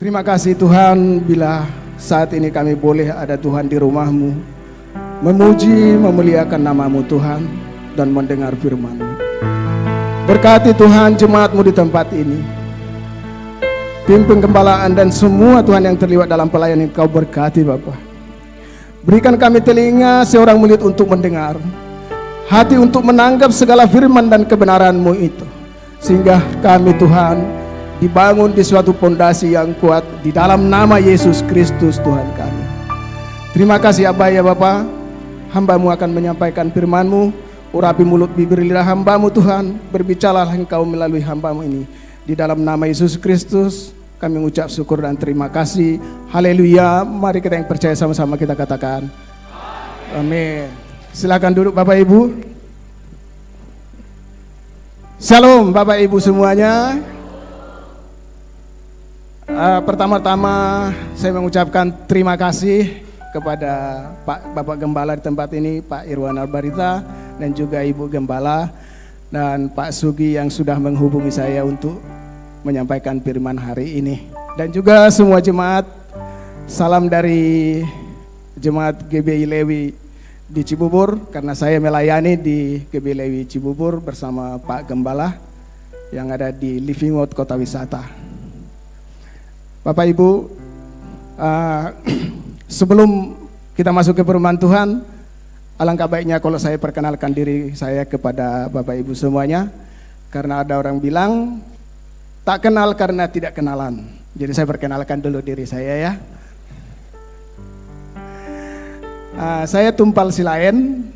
Terima kasih Tuhan bila saat ini kami boleh ada Tuhan di rumah-Mu, memuji, memuliakan nama-Mu Tuhan, dan mendengar firman-Mu. Berkati Tuhan jemaat-Mu di tempat ini, tim penggembalaan dan semua Tuhan yang terlibat dalam pelayanan Kau berkati Bapa. Berikan kami telinga seorang mulut untuk mendengar, hati untuk menanggap segala firman dan kebenaran-Mu itu, sehingga kami Tuhan dibangun di suatu pondasi yang kuat di dalam nama Yesus Kristus Tuhan kami. Terima kasih Abah ya Bapa. Hamba-Mu akan menyampaikan firman-Mu. Urapi mulut bibir lidah hamba-Mu Tuhan. Berbicaralah Engkau melalui hamba-Mu ini. Di dalam nama Yesus Kristus kami mengucap syukur dan terima kasih. Haleluya. Mari kita yang percaya sama-sama kita katakan amin. Silakan duduk Bapak Ibu. Shalom Bapak Ibu semuanya. Pertama-tama saya mengucapkan terima kasih kepada Bapak Gembala di tempat ini, Pak Irwan Albarita, dan juga Ibu Gembala dan Pak Sugi yang sudah menghubungi saya untuk menyampaikan firman hari ini. Dan juga semua jemaat, salam dari jemaat GBI Lewi di Cibubur, karena saya melayani di GBI Lewi Cibubur bersama Pak Gembala yang ada di Living Out Kota Wisata. Bapak Ibu, sebelum kita masuk ke firman Tuhan, alangkah baiknya kalau saya perkenalkan diri saya kepada Bapak Ibu semuanya, karena ada orang bilang tak kenal karena tidak kenalan. Jadi saya perkenalkan dulu diri saya ya. Saya Tumpal Silaen,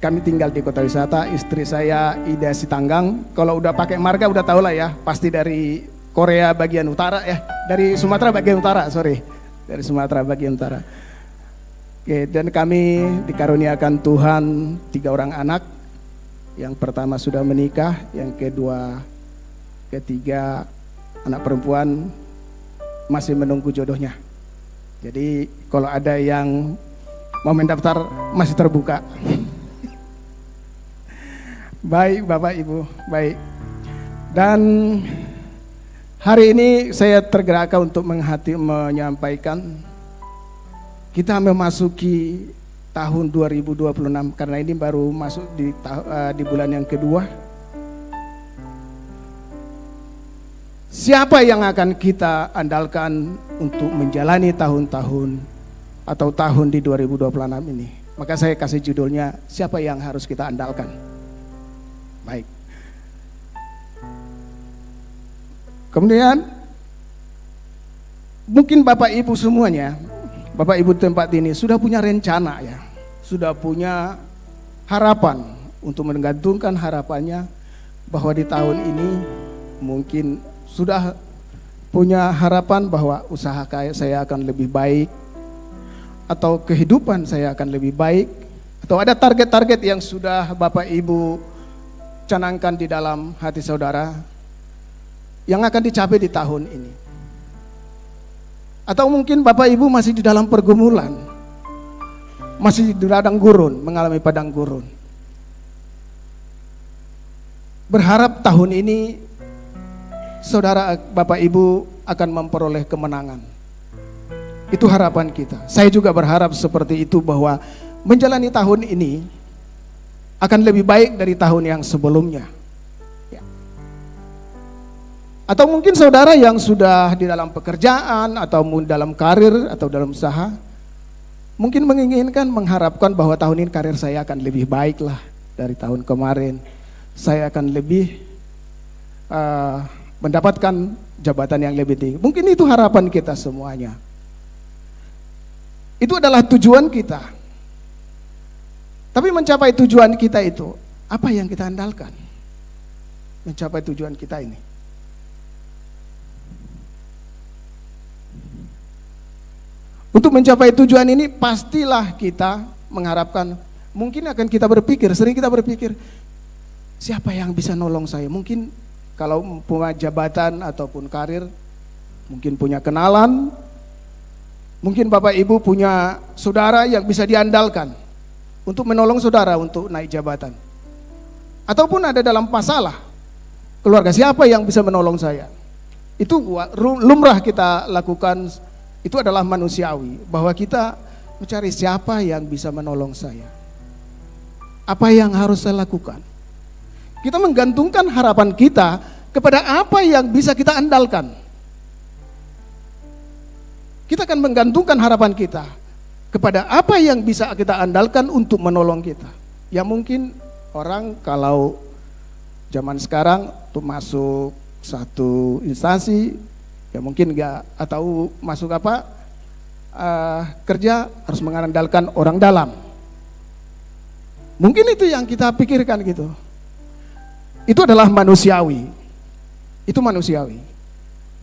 kami tinggal di Kota Wisata. Istri saya Ida Sitanggang. Kalau udah pakai marga udah tahu lah ya, pasti dari Korea bagian utara ya, dari Sumatera bagian utara, dari Sumatera bagian utara. Oke, dan kami dikaruniakan Tuhan 3 orang anak. Yang pertama sudah menikah, yang kedua, ketiga anak perempuan masih menunggu jodohnya. Jadi kalau ada yang mau mendaftar masih terbuka. Baik Bapak Ibu, baik. Dan hari ini saya tergerakkan untuk menyampaikan kita memasuki tahun 2026 karena ini baru masuk di bulan yang kedua. Siapa yang akan kita andalkan untuk menjalani tahun-tahun atau tahun di 2026 ini? Maka saya kasih judulnya, siapa yang harus kita andalkan? Baik. Kemudian mungkin Bapak Ibu semuanya, Bapak Ibu tempat ini sudah punya rencana ya, sudah punya harapan untuk menggantungkan harapannya bahwa di tahun ini mungkin sudah punya harapan bahwa usaha saya akan lebih baik, atau kehidupan saya akan lebih baik, atau ada target-target yang sudah Bapak Ibu canangkan di dalam hati saudara yang akan dicapai di tahun ini. Atau mungkin Bapak Ibu masih di dalam pergumulan, masih di ladang gurun, mengalami padang gurun. Berharap tahun ini saudara Bapak Ibu akan memperoleh kemenangan. Itu harapan kita. Saya juga berharap seperti itu, bahwa menjalani tahun ini akan lebih baik dari tahun yang sebelumnya. Atau mungkin saudara yang sudah di dalam pekerjaan atau dalam karir atau dalam usaha, mungkin menginginkan, mengharapkan bahwa tahun ini karir saya akan lebih baik lah dari tahun kemarin. Saya akan lebih mendapatkan jabatan yang lebih tinggi. Mungkin itu harapan kita semuanya. Itu adalah tujuan kita. Tapi mencapai tujuan kita itu, apa yang kita andalkan? Mencapai tujuan kita ini. Untuk mencapai tujuan ini pastilah kita mengharapkan, mungkin akan kita berpikir, sering kita berpikir, siapa yang bisa nolong saya? Mungkin kalau punya jabatan ataupun karir, mungkin punya kenalan, mungkin Bapak Ibu punya saudara yang bisa diandalkan untuk menolong saudara untuk naik jabatan. Ataupun ada dalam masalah keluarga, siapa yang bisa menolong saya? Itu lumrah kita lakukan, itu adalah manusiawi, bahwa kita mencari siapa yang bisa menolong saya. Apa yang harus saya lakukan? Kita menggantungkan harapan kita kepada apa yang bisa kita andalkan. Kita akan menggantungkan harapan kita kepada apa yang bisa kita andalkan untuk menolong kita. Ya mungkin orang kalau zaman sekarang untuk masuk satu instansi, ya mungkin enggak, atau masuk kerja harus mengandalkan orang dalam. Mungkin itu yang kita pikirkan gitu. Itu adalah manusiawi. Itu manusiawi.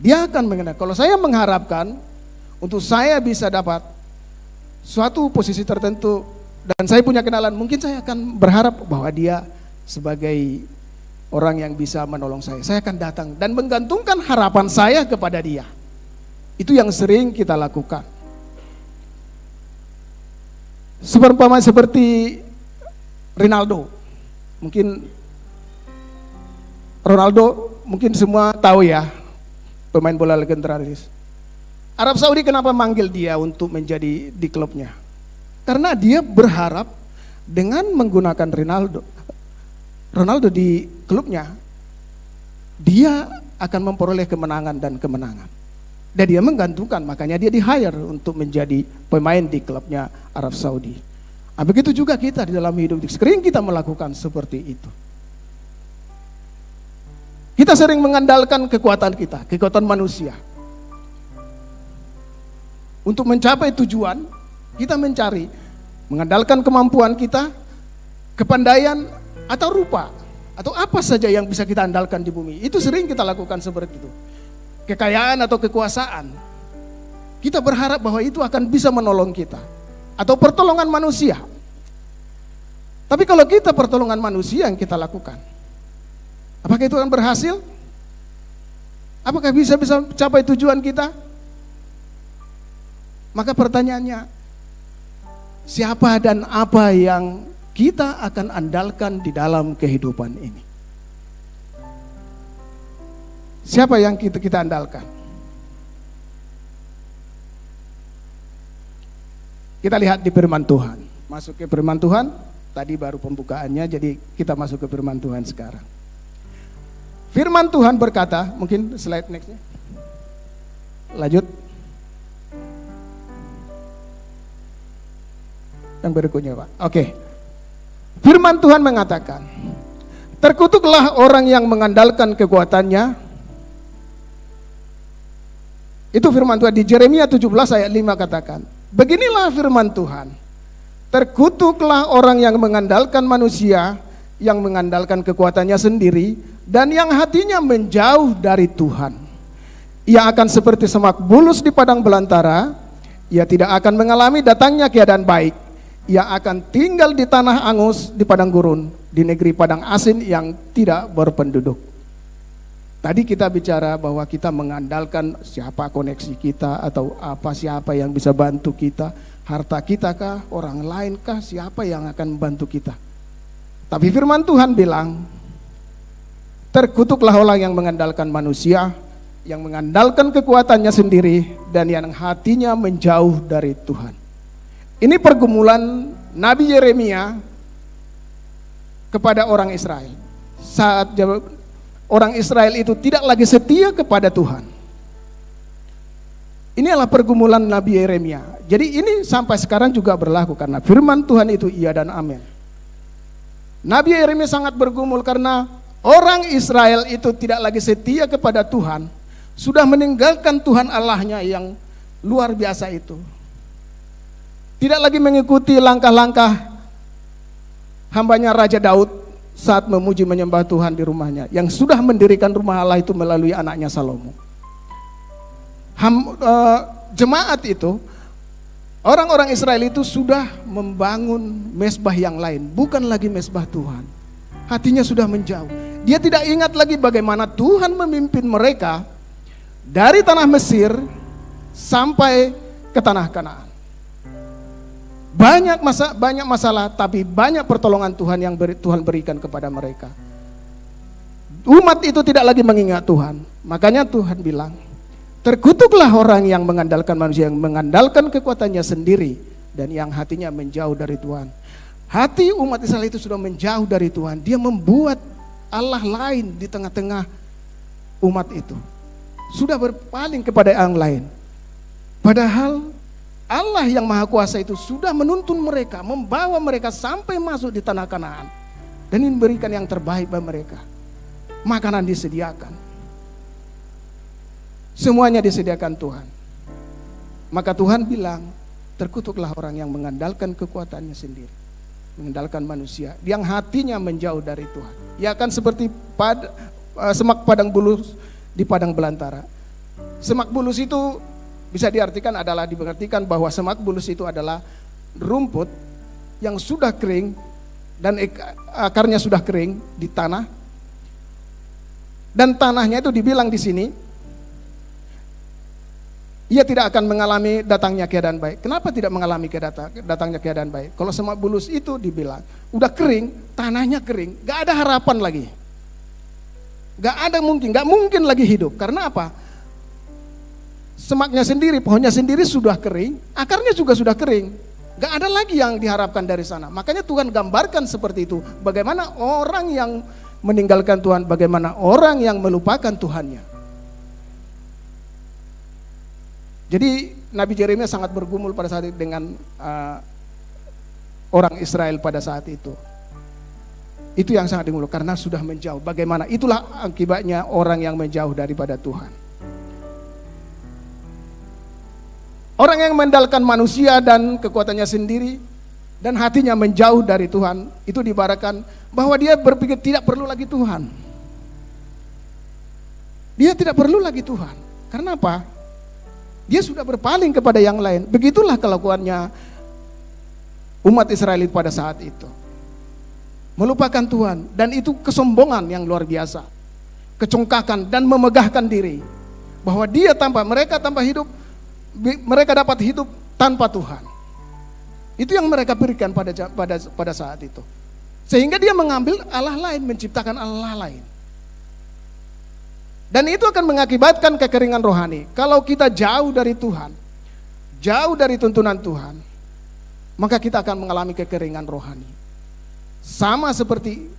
Dia akan mengenal. Kalau saya mengharapkan untuk saya bisa dapat suatu posisi tertentu dan saya punya kenalan, mungkin saya akan berharap bahwa dia sebagai orang yang bisa menolong saya. Saya akan datang dan menggantungkan harapan saya kepada dia. Itu yang sering kita lakukan. Seperti Ronaldo. Ronaldo mungkin semua tahu ya, pemain bola legendaris. Arab Saudi kenapa manggil dia untuk menjadi di klubnya? Karena dia berharap dengan menggunakan Ronaldo di klubnya, dia akan memperoleh kemenangan dan kemenangan. Dan dia menggantungkan, makanya dia di-hire untuk menjadi pemain di klubnya Arab Saudi. Nah, begitu juga kita di dalam hidup, sering kita melakukan seperti itu. Kita sering mengandalkan kekuatan kita, kekuatan manusia. Untuk mencapai tujuan, kita mengandalkan kemampuan kita, kepandaian, atau rupa, atau apa saja yang bisa kita andalkan di bumi. Itu sering kita lakukan seperti itu. Kekayaan atau kekuasaan, kita berharap bahwa itu akan bisa menolong kita, atau pertolongan manusia. Tapi kalau kita pertolongan manusia yang kita lakukan, apakah itu akan berhasil? Apakah bisa capai tujuan kita? Maka pertanyaannya, siapa dan apa yang kita akan andalkan di dalam kehidupan ini? Siapa yang kita andalkan? Kita lihat di firman Tuhan. Masuk ke firman Tuhan, tadi baru pembukaannya, jadi kita masuk ke firman Tuhan sekarang. Firman Tuhan berkata, mungkin slide next-nya. Lanjut. Yang berikutnya, Pak. Oke. Firman Tuhan mengatakan, terkutuklah orang yang mengandalkan kekuatannya. Itu firman Tuhan di Yeremia 17 ayat 5 katakan, beginilah firman Tuhan, terkutuklah orang yang mengandalkan manusia, yang mengandalkan kekuatannya sendiri, dan yang hatinya menjauh dari Tuhan. Ia akan seperti semak bulus di padang belantara, ia tidak akan mengalami datangnya keadaan baik. Ia akan tinggal di tanah angus, di padang gurun, di negeri padang asin yang tidak berpenduduk. Tadi kita bicara bahwa kita mengandalkan siapa koneksi kita, atau siapa yang bisa bantu kita, harta kita kah, orang lain kah, siapa yang akan membantu kita. Tapi firman Tuhan bilang, terkutuklah orang yang mengandalkan manusia, yang mengandalkan kekuatannya sendiri, dan yang hatinya menjauh dari Tuhan. Ini pergumulan Nabi Yeremia kepada orang Israel. Saat orang Israel itu tidak lagi setia kepada Tuhan. Ini adalah pergumulan Nabi Yeremia. Jadi ini sampai sekarang juga berlaku, karena firman Tuhan itu iya dan amin. Nabi Yeremia sangat bergumul karena orang Israel itu tidak lagi setia kepada Tuhan, sudah meninggalkan Tuhan Allahnya yang luar biasa itu. Tidak lagi mengikuti langkah-langkah hambanya Raja Daud saat memuji menyembah Tuhan di rumahnya, yang sudah mendirikan rumah Allah itu melalui anaknya Salomo. Jemaat itu, orang-orang Israel itu sudah membangun mezbah yang lain, bukan lagi mezbah Tuhan. Hatinya sudah menjauh. Dia tidak ingat lagi bagaimana Tuhan memimpin mereka dari tanah Mesir sampai ke tanah Kanaan. Banyak masalah, tapi banyak pertolongan Tuhan yang Tuhan berikan kepada mereka. Umat itu tidak lagi mengingat Tuhan. Makanya Tuhan bilang, terkutuklah orang yang mengandalkan manusia, yang mengandalkan kekuatannya sendiri, dan yang hatinya menjauh dari Tuhan. Hati umat Israel itu sudah menjauh dari Tuhan. Dia membuat Allah lain di tengah-tengah umat itu. Sudah berpaling kepada yang lain. Padahal Allah yang Maha Kuasa itu sudah menuntun mereka, membawa mereka sampai masuk di tanah Kanaan, dan memberikan yang terbaik bagi mereka. Makanan disediakan, semuanya disediakan Tuhan. Maka Tuhan bilang, terkutuklah orang yang mengandalkan kekuatannya sendiri, mengandalkan manusia, yang hatinya menjauh dari Tuhan. Ya akan seperti semak padang bulus di padang belantara. Semak bulus itu bisa dipengertikan bahwa semak bulus itu adalah rumput yang sudah kering dan akarnya sudah kering di tanah. Dan tanahnya itu dibilang di sini, ia tidak akan mengalami datangnya keadaan baik. Kenapa tidak mengalami datangnya keadaan baik? Kalau semak bulus itu dibilang, udah kering, tanahnya kering, gak ada harapan lagi. Gak mungkin lagi hidup. Karena apa? Semaknya sendiri, pohonnya sendiri sudah kering, akarnya juga sudah kering. Gak ada lagi yang diharapkan dari sana. Makanya Tuhan gambarkan seperti itu. Bagaimana orang yang meninggalkan Tuhan, bagaimana orang yang melupakan Tuhannya. Jadi Nabi Yeremia sangat bergumul pada saat itu dengan orang Israel pada saat itu. Itu yang sangat digumul karena sudah menjauh. Bagaimana? Itulah akibatnya orang yang menjauh daripada Tuhan. Orang yang mengandalkan manusia dan kekuatannya sendiri dan hatinya menjauh dari Tuhan, itu diibaratkan bahwa dia berpikir tidak perlu lagi Tuhan. Dia tidak perlu lagi Tuhan. Karena apa? Dia sudah berpaling kepada yang lain. Begitulah kelakuannya umat Israel pada saat itu. Melupakan Tuhan, dan itu kesombongan yang luar biasa. Kecongkakan dan memegahkan diri bahwa mereka dapat hidup tanpa Tuhan. Itu yang mereka berikan pada saat itu. Sehingga dia mengambil Allah lain, menciptakan Allah lain. Dan itu akan mengakibatkan kekeringan rohani. Kalau kita jauh dari Tuhan, jauh dari tuntunan Tuhan, maka kita akan mengalami kekeringan rohani. Sama seperti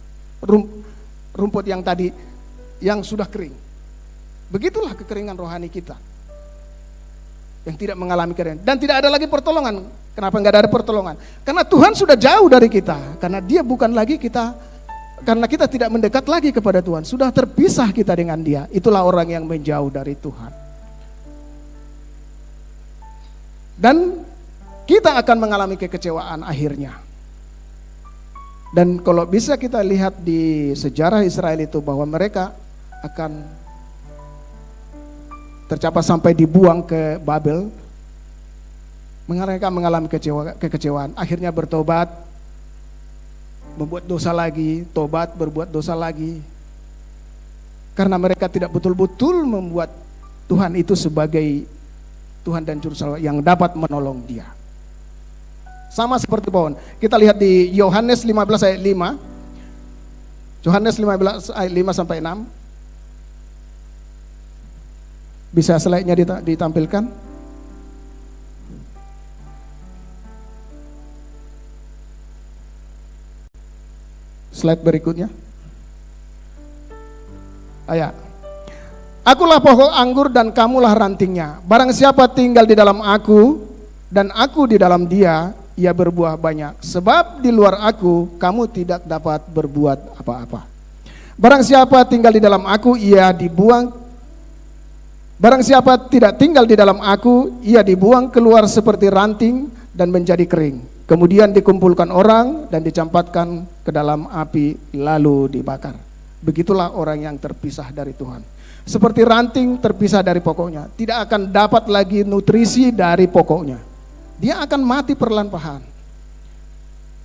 rumput yang tadi yang sudah kering. Begitulah kekeringan rohani kita, yang tidak mengalami kekeringan. Dan tidak ada lagi pertolongan. Kenapa enggak ada pertolongan? Karena Tuhan sudah jauh dari kita. Karena dia bukan lagi kita, karena kita tidak mendekat lagi kepada Tuhan. Sudah terpisah kita dengan dia. Itulah orang yang menjauh dari Tuhan. Dan kita akan mengalami kekecewaan akhirnya. Dan kalau bisa kita lihat di sejarah Israel itu bahwa mereka akan tercapai sampai dibuang ke Babel. Mereka mengalami kekecewaan, akhirnya bertobat, membuat dosa lagi, tobat, berbuat dosa lagi. Karena mereka tidak betul-betul membuat Tuhan itu sebagai Tuhan dan Juru Selamat yang dapat menolong dia. Sama seperti pohon. Kita lihat di Yohanes 15 ayat 5. Yohanes 15 ayat 5 sampai 6. Bisa slide-nya ditampilkan? Slide berikutnya. Ayat. Akulah pokok anggur dan kamulah rantingnya. Barang siapa tinggal di dalam aku dan aku di dalam dia, ia berbuah banyak. Sebab di luar aku kamu tidak dapat berbuat apa-apa. Barang siapa tinggal di dalam aku, ia dibuang. Barang siapa tidak tinggal di dalam aku, ia dibuang keluar seperti ranting dan menjadi kering. Kemudian dikumpulkan orang dan dicampakkan ke dalam api lalu dibakar. Begitulah orang yang terpisah dari Tuhan. Seperti ranting terpisah dari pokoknya, tidak akan dapat lagi nutrisi dari pokoknya. Dia akan mati perlahan-lahan.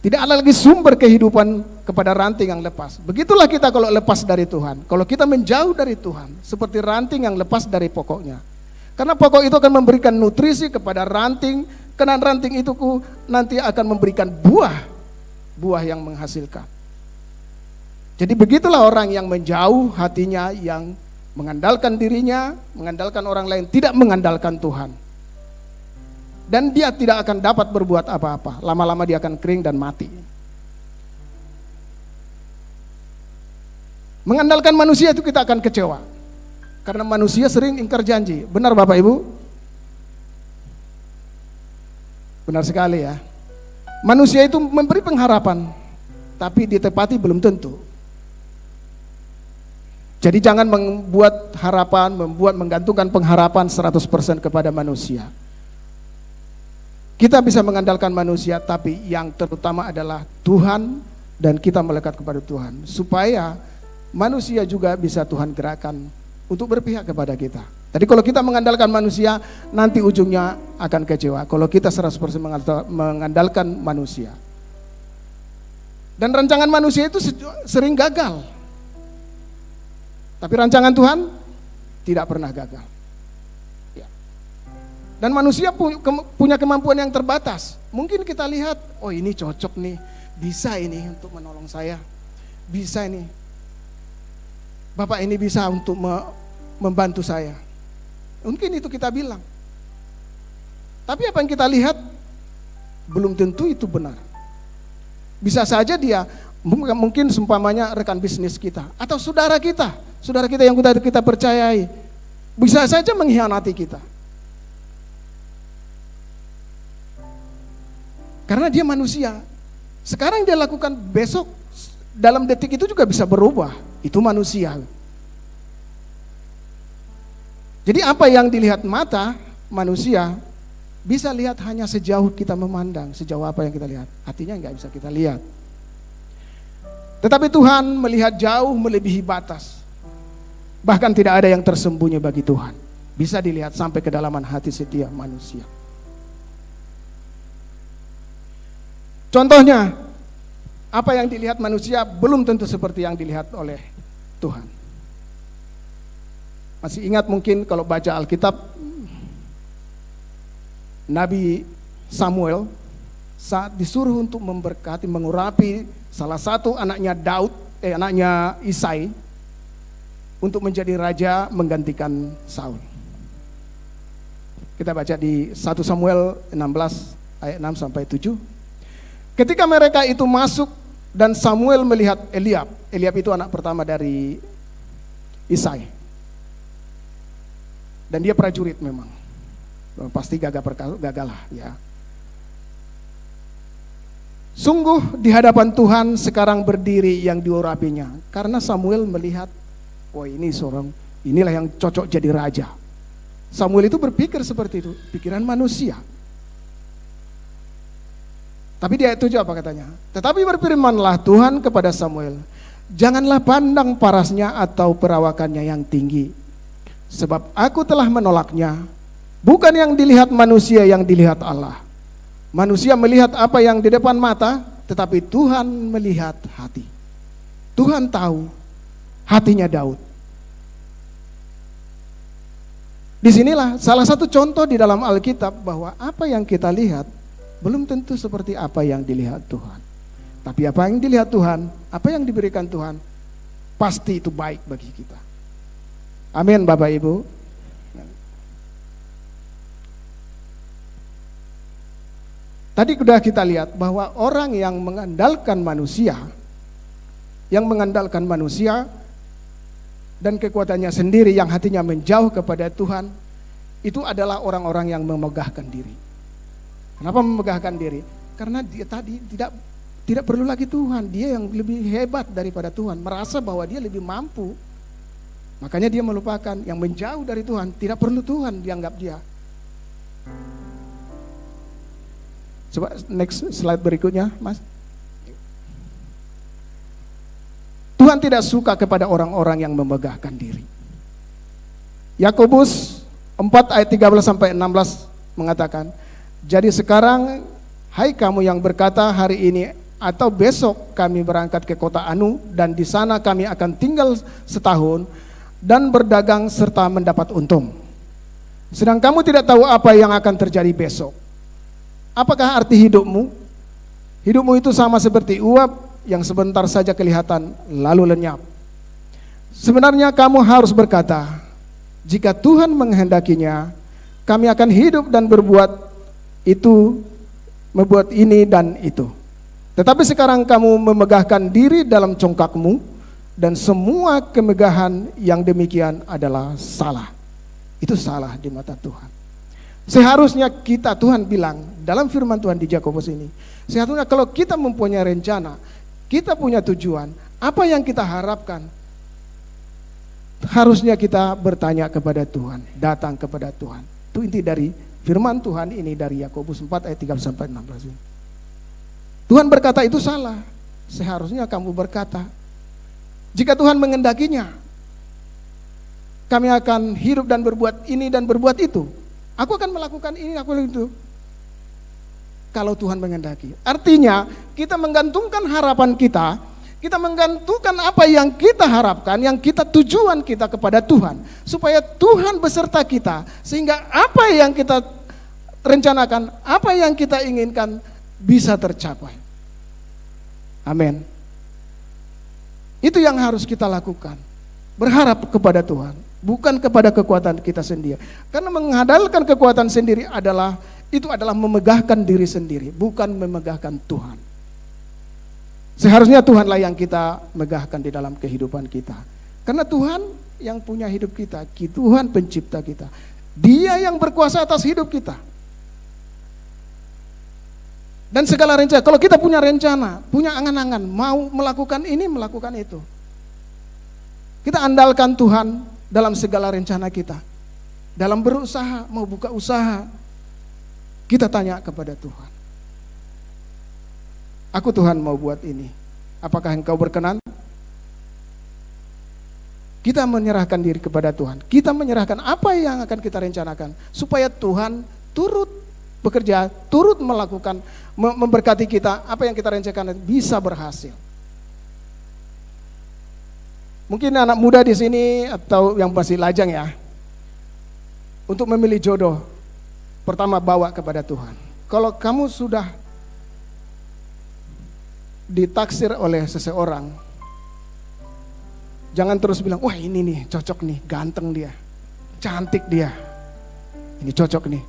Tidak ada lagi sumber kehidupan kepada ranting yang lepas. Begitulah kita kalau lepas dari Tuhan. Kalau kita menjauh dari Tuhan, seperti ranting yang lepas dari pokoknya. Karena pokok itu akan memberikan nutrisi kepada ranting, karena ranting itu nanti akan memberikan buah yang menghasilkan. Jadi begitulah orang yang menjauh hatinya, yang mengandalkan dirinya, mengandalkan orang lain, tidak mengandalkan Tuhan. Dan dia tidak akan dapat berbuat apa-apa. Lama-lama dia akan kering dan mati. Mengandalkan manusia itu kita akan kecewa. Karena manusia sering ingkar janji. Benar Bapak Ibu? Benar sekali ya. Manusia itu memberi pengharapan, tapi ditepati belum tentu. Jadi jangan membuat harapan, menggantungkan pengharapan 100% kepada manusia. Kita bisa mengandalkan manusia, tapi yang terutama adalah Tuhan, dan kita melekat kepada Tuhan. Supaya manusia juga bisa Tuhan gerakan untuk berpihak kepada kita. Tadi kalau kita mengandalkan manusia, nanti ujungnya akan kecewa. Kalau kita 100% mengandalkan manusia. Dan rancangan manusia itu sering gagal. Tapi rancangan Tuhan tidak pernah gagal. Ya. Dan manusia punya kemampuan yang terbatas. Mungkin kita lihat, oh ini cocok nih, bisa ini untuk menolong saya. Bisa ini. Bapak ini bisa untuk membantu saya. Mungkin itu kita bilang. Tapi apa yang kita lihat belum tentu itu benar. Bisa saja dia mungkin seumpamanya rekan bisnis kita atau saudara kita yang kita percayai, bisa saja mengkhianati kita. Karena dia manusia. Sekarang dia lakukan, besok dalam detik itu juga bisa berubah. Itu manusia. Jadi apa yang dilihat mata manusia bisa lihat hanya sejauh kita memandang, sejauh apa yang kita lihat. Hatinya nggak bisa kita lihat. Tetapi Tuhan melihat jauh melebihi batas. Bahkan tidak ada yang tersembunyi bagi Tuhan. Bisa dilihat sampai kedalaman hati setiap manusia. Contohnya, apa yang dilihat manusia belum tentu seperti yang dilihat oleh Tuhan. Masih ingat mungkin kalau baca Alkitab, Nabi Samuel saat disuruh untuk memberkati, mengurapi salah satu anaknya anaknya Isai untuk menjadi raja menggantikan Saul. Kita baca di 1 Samuel 16 ayat 6 sampai 7. Ketika mereka itu masuk dan Samuel melihat Eliab itu anak pertama dari Isai. Dan dia prajurit memang. Pasti gagah lah ya. Sungguh di hadapan Tuhan sekarang berdiri yang diurapinya. Karena Samuel melihat, oh inilah yang cocok jadi raja. Samuel itu berpikir seperti itu, pikiran manusia. Tapi di ayat 7 apa katanya? Tetapi berfirmanlah Tuhan kepada Samuel, janganlah pandang parasnya atau perawakannya yang tinggi. Sebab aku telah menolaknya, bukan yang dilihat manusia, yang dilihat Allah. Manusia melihat apa yang di depan mata, tetapi Tuhan melihat hati. Tuhan tahu hatinya Daud. Disinilah salah satu contoh di dalam Alkitab bahwa apa yang kita lihat belum tentu seperti apa yang dilihat Tuhan. Tapi apa yang dilihat Tuhan, apa yang diberikan Tuhan, pasti itu baik bagi kita. Amin Bapak Ibu. Tadi sudah kita lihat bahwa orang yang mengandalkan manusia dan kekuatannya sendiri, yang hatinya menjauh kepada Tuhan, itu adalah orang-orang yang memegahkan diri. Kenapa memegahkan diri? Karena dia tadi tidak perlu lagi Tuhan, dia yang lebih hebat daripada Tuhan, merasa bahwa dia lebih mampu. Makanya dia melupakan, yang menjauh dari Tuhan, tidak perlu Tuhan dianggap dia. Coba next slide berikutnya, Mas. Tuhan tidak suka kepada orang-orang yang memegahkan diri. Yakobus 4 ayat 13 sampai 16 mengatakan, jadi sekarang, hai kamu yang berkata hari ini atau besok kami berangkat ke kota Anu dan di sana kami akan tinggal setahun dan berdagang serta mendapat untung. Sedang kamu tidak tahu apa yang akan terjadi besok. Apakah arti hidupmu? Hidupmu itu sama seperti uap yang sebentar saja kelihatan lalu lenyap. Sebenarnya kamu harus berkata, jika Tuhan menghendakinya, kami akan hidup dan berbuat itu, membuat ini dan itu. Tetapi sekarang kamu memegahkan diri dalam congkakmu, dan semua kemegahan yang demikian adalah salah. Itu salah di mata Tuhan. Seharusnya kita, Tuhan bilang dalam firman Tuhan di Yakobus ini, seharusnya kalau kita mempunyai rencana, kita punya tujuan, apa yang kita harapkan, harusnya kita bertanya kepada Tuhan, datang kepada Tuhan. Itu inti dari firman Tuhan ini dari Yakobus 4 ayat 3-16 ini. Tuhan berkata itu salah. Seharusnya kamu berkata, jika Tuhan mengendakinya, kami akan hidup dan berbuat ini dan berbuat itu. Aku akan melakukan ini, aku itu. Kalau Tuhan mengendaki. Artinya kita menggantungkan harapan kita menggantungkan apa yang kita harapkan, yang kita tujuan kita kepada Tuhan. Supaya Tuhan beserta kita. Sehingga apa yang kita rencanakan, apa yang kita inginkan bisa tercapai. Amin. Itu yang harus kita lakukan. Berharap kepada Tuhan. Bukan kepada kekuatan kita sendiri. Karena mengandalkan kekuatan sendiri adalah memegahkan diri sendiri, bukan memegahkan Tuhan. Seharusnya Tuhanlah yang kita megahkan di dalam kehidupan kita. Karena Tuhan yang punya hidup kita, Tuhan pencipta kita. Dia yang berkuasa atas hidup kita. Dan segala rencana, kalau kita punya rencana, punya angan-angan, mau melakukan ini, melakukan itu. Kita andalkan Tuhan dalam segala rencana kita. Dalam berusaha, mau buka usaha, kita tanya kepada Tuhan. Aku Tuhan mau buat ini. Apakah Engkau berkenan? Kita menyerahkan diri kepada Tuhan. Kita menyerahkan apa yang akan kita rencanakan. Supaya Tuhan turut bekerja, turut melakukan, memberkati kita. Apa yang kita rencanakan bisa berhasil. Mungkin anak muda di sini atau yang masih lajang ya, untuk memilih jodoh, pertama bawa kepada Tuhan. Kalau kamu sudah ditaksir oleh seseorang, jangan terus bilang, wah ini nih cocok nih, ganteng dia, cantik dia, ini cocok nih.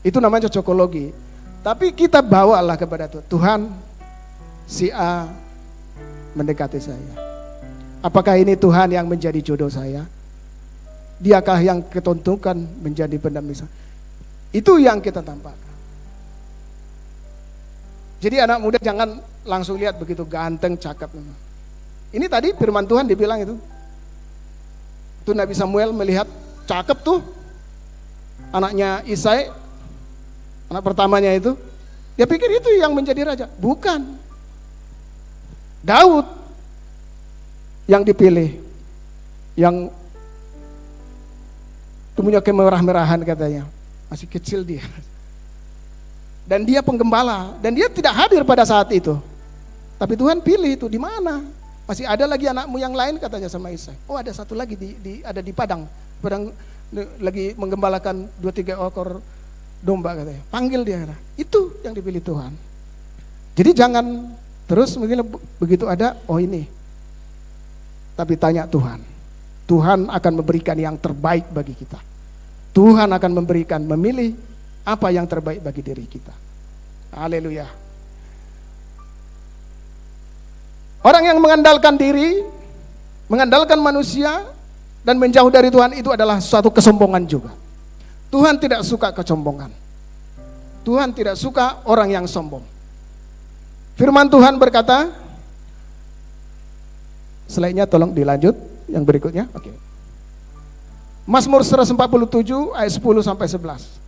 Itu namanya cocokologi. Tapi kita bawalah kepada Tuhan. Tuhan, si A mendekati saya. Apakah ini Tuhan yang menjadi jodoh saya? Diakah yang ketentukan menjadi pendamping saya? Itu yang kita tampakkan. Jadi anak muda jangan langsung lihat begitu ganteng, cakep. Ini tadi firman Tuhan dibilang itu. Itu Nabi Samuel melihat cakep tuh anaknya Isai, anak pertamanya itu. Dia pikir itu yang menjadi raja. Bukan. Daud yang dipilih, yang punya kemerah-merahan katanya, masih kecil dia, dan dia penggembala, dan dia tidak hadir pada saat itu. Tapi Tuhan pilih itu. Di mana? Masih ada lagi anakmu yang lain katanya sama Isai. Oh ada satu lagi ada di padang lagi menggembalakan 2-3 ekor domba katanya. Panggil dia. Itu yang dipilih Tuhan. Jadi jangan terus mungkin begitu ada, oh ini. Tapi tanya Tuhan. Tuhan akan memberikan yang terbaik bagi kita. Tuhan akan memilih apa yang terbaik bagi diri kita. Haleluya. Orang yang mengandalkan diri, mengandalkan manusia, dan menjauh dari Tuhan itu adalah suatu kesombongan juga. Tuhan tidak suka kesombongan. Tuhan tidak suka orang yang sombong. Firman Tuhan berkata, selainnya tolong dilanjut yang berikutnya. Oke. Mazmur 147 ayat 10-11.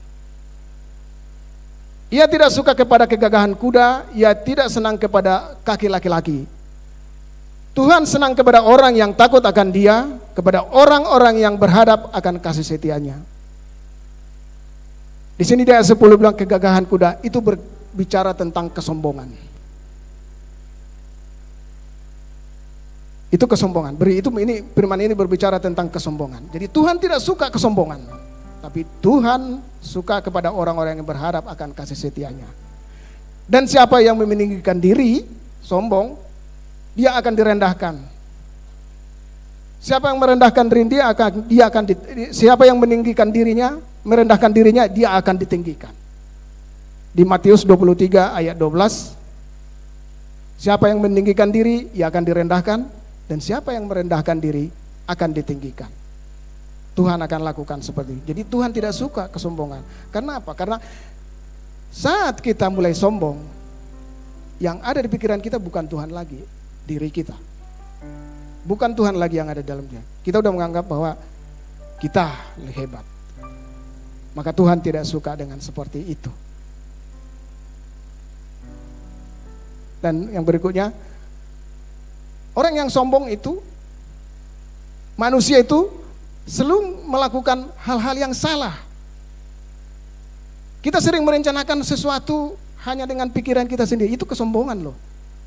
Ia tidak suka kepada kegagahan kuda, ia tidak senang kepada kaki laki-laki. Tuhan senang kepada orang yang takut akan Dia, kepada orang-orang yang berhadap akan kasih setianya. Di sini di ayat 10 bilang kegagahan kuda itu berbicara tentang kesombongan. Itu kesombongan. Ini firman ini berbicara tentang kesombongan. Jadi Tuhan tidak suka kesombongan, tapi Tuhan suka kepada orang-orang yang berharap akan kasih setianya. Dan siapa yang meninggikan diri, sombong, dia akan direndahkan. Siapa yang merendahkan diri, siapa yang meninggikan dirinya, merendahkan dirinya, dia akan ditinggikan. Di Matius 23 ayat 12, siapa yang meninggikan diri, ia akan direndahkan, dan siapa yang merendahkan diri akan ditinggikan. Tuhan akan lakukan seperti itu. Jadi Tuhan tidak suka kesombongan. Karena apa? Karena saat kita mulai sombong, yang ada di pikiran kita bukan Tuhan lagi, diri kita. Bukan Tuhan lagi yang ada dalamnya. Kita udah menganggap bahwa kita hebat. Maka Tuhan tidak suka dengan seperti itu. Dan yang berikutnya, orang yang sombong itu, manusia itu selalu melakukan hal-hal yang salah. Kita sering merencanakan sesuatu hanya dengan pikiran kita sendiri. Itu kesombongan loh.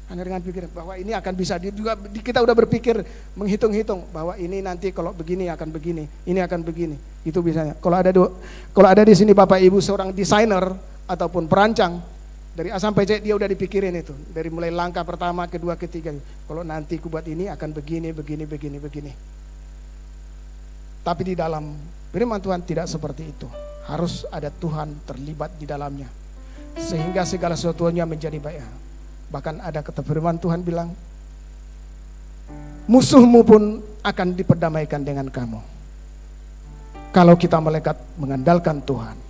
Hanya dengan pikiran bahwa ini akan bisa. Juga kita udah berpikir, menghitung-hitung bahwa ini nanti kalau begini akan begini, ini akan begini. Itu biasanya. Kalau ada di sini Bapak Ibu seorang desainer ataupun perancang, dari A sampai Z dia udah dipikirin itu. Dari mulai langkah pertama, kedua, ketiga. Kalau nanti ku buat ini akan begini. Tapi di dalam firman Tuhan tidak seperti itu. Harus ada Tuhan terlibat di dalamnya, sehingga segala sesuatunya menjadi baik. Bahkan ada kata firman Tuhan bilang, musuhmu pun akan diperdamaikan dengan kamu. Kalau kita mengandalkan Tuhan.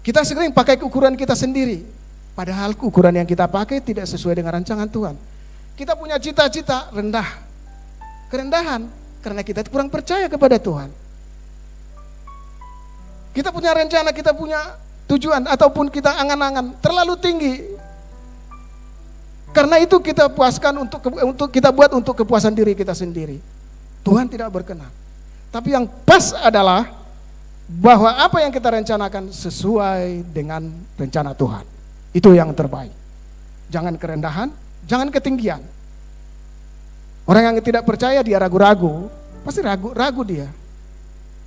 Kita sering pakai ukuran kita sendiri, padahal ukuran yang kita pakai tidak sesuai dengan rancangan Tuhan. Kita punya cita-cita kerendahan, karena kita kurang percaya kepada Tuhan. Kita punya rencana, kita punya tujuan, ataupun kita angan-angan terlalu tinggi. Karena itu kita puaskan untuk kita buat untuk kepuasan diri kita sendiri. Tuhan tidak berkenan. Tapi yang pas adalah bahwa apa yang kita rencanakan sesuai dengan rencana Tuhan. Itu yang terbaik. Jangan kerendahan, jangan ketinggian. Orang yang tidak percaya dia ragu-ragu, pasti ragu dia.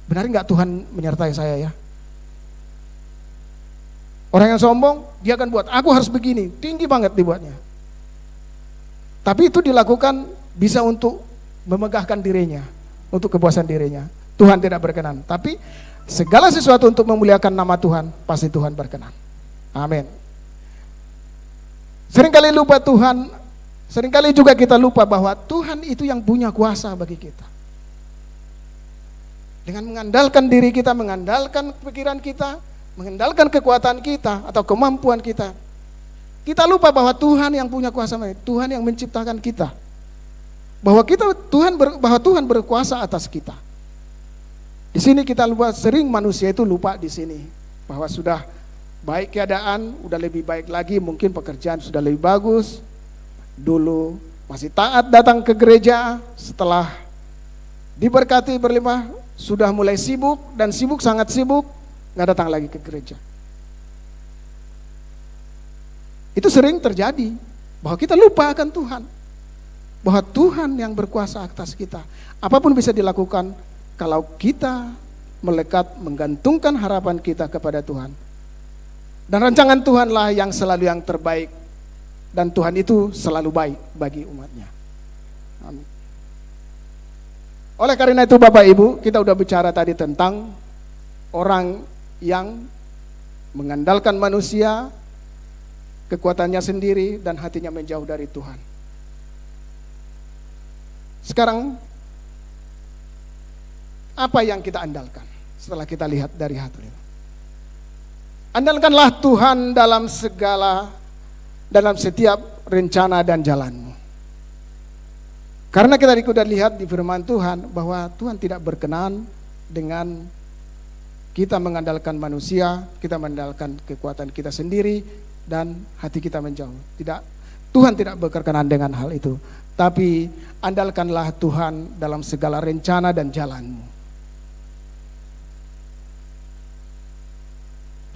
Benar nggak Tuhan menyertai saya ya? Orang yang sombong, dia akan buat, aku harus begini, tinggi banget dibuatnya. Tapi itu dilakukan bisa untuk memegahkan dirinya, untuk kepuasan dirinya. Tuhan tidak berkenan. Tapi segala sesuatu untuk memuliakan nama Tuhan, pasti Tuhan berkenan. Amin. Seringkali lupa Tuhan, seringkali juga kita lupa bahwa Tuhan itu yang punya kuasa bagi kita. Dengan mengandalkan diri kita, mengandalkan pikiran kita, mengandalkan kekuatan kita atau kemampuan kita, kita lupa bahwa Tuhan yang punya kuasa, Tuhan yang menciptakan kita, bahwa Tuhan berkuasa atas kita. Di sini kita lupa, sering manusia itu lupa di sini bahwa sudah baik keadaan, udah lebih baik lagi, mungkin pekerjaan sudah lebih bagus. Dulu masih taat datang ke gereja, setelah diberkati berlimpah sudah mulai sibuk, dan sangat sibuk, nggak datang lagi ke gereja. Itu sering terjadi, bahwa kita lupa akan Tuhan, bahwa Tuhan yang berkuasa atas kita. Apapun bisa dilakukan kalau kita melekat, menggantungkan harapan kita kepada Tuhan. Dan rancangan Tuhanlah yang selalu yang terbaik, dan Tuhan itu selalu baik bagi umatnya. Amin. Oleh karena itu Bapak Ibu, kita udah bicara tadi tentang orang yang mengandalkan manusia, kekuatannya sendiri, dan hatinya menjauh dari Tuhan. Sekarang, apa yang kita andalkan setelah kita lihat dari hati itu? Andalkanlah Tuhan dalam setiap rencana dan jalanmu. Karena kita sudah lihat di firman Tuhan bahwa Tuhan tidak berkenan dengan kita mengandalkan manusia, kita mengandalkan kekuatan kita sendiri, dan hati kita menjauh. Tuhan tidak berkenan dengan hal itu. Tapi andalkanlah Tuhan dalam segala rencana dan jalanmu.